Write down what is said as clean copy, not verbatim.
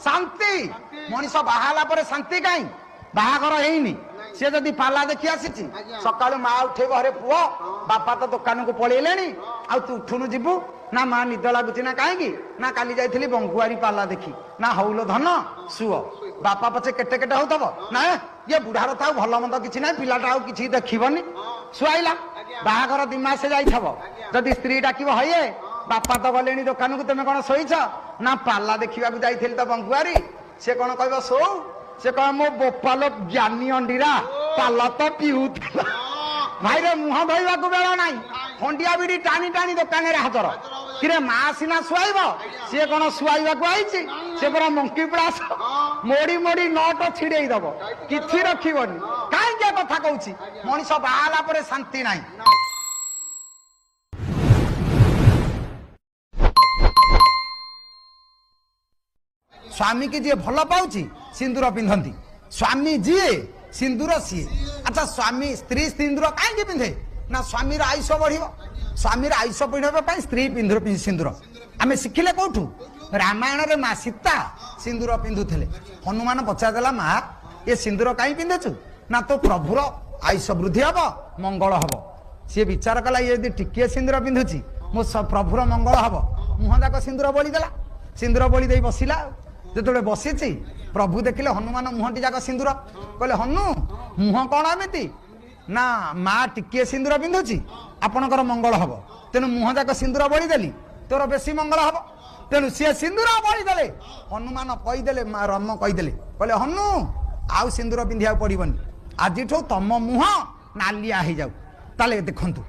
शांति मनीष बाहाला पर शांति कहीं बाहागर है सी जदि पाला देखी आसी सका माँ उठे घरे पुओ बापा तो दुकान को पलैले आ तू उठुनु जीवु ना माँ निद लगुच ना कहीं ना काली जाइली बंकुआरी पाला देखी ना हौलो धन सुओ बापा पचे केटे केटे होतब ना ये बुढ़ार था भल मंद कि ना पिलाटा कि देखनी शुआईला बाहागर 2 मास जाइथब जदि स्त्री डाक हे बापा तो गले दुकान को तुम कौन शोच ना पाला देखा जाइली तो बंकुआरी से कौन कह शो से कह मो बोपाल ज्ञानी अंडीरा पाला तो पीऊला भाई रे मुह धोवा बेला ना खंडिया बिड़ी टाणी टाणी दुकान हाजर कि माँ सीना शुआब सी कौन शुआइबा आई सी पूरा मंकी प्लास मोड़ी मोड़ी नट छिड़ेदब कि रखनी कहीं कथा कौची मनीष बाहाला पर शांति ना स्वामी की जी भल पाउची सिंदूर पिंधती स्वामी जी सिंदूर सी अच्छा स्वामी स्त्री सिंदूर कहीं पिंधे ना स्वामी आयुष बढ़ स्वामी आयुष बढ़ाई स्त्री पिंधुर सिंदूर आम शिखिले कौटू रामायण रे माँ सीता सिंदूर पिंधुले हनुमान पचारदेला माँ ये सिंदूर कहीं पिंधुचु ना तो प्रभुर आयुष वृद्धि हम मंगल हम सी विचार कला ये टिके सिंदूर पिंधुची मो प्रभुर मंगल हम मुह जाक सिंदूर बोलीदेला सिंदूर बोली दे बसिला जो बसी प्रभु देखिले हनुमान मुहटी जाक सिंदूर कहले हनु मुह कौन एमती ना माँ टिके सिंदूर पिंधुची आपणकर मंगल हम तेणु मुह जाक सिंदूर बोलीदेली तोर बेसी मंगल हम तेणु सी सिंदूर बोलीदेले हनुमान कहीदेले रम कहीदेले कहले हनु आउ सिंदूर पिंधिया पड़ोनी आज तम मुह नालिया हो जाऊ ताले देखंतु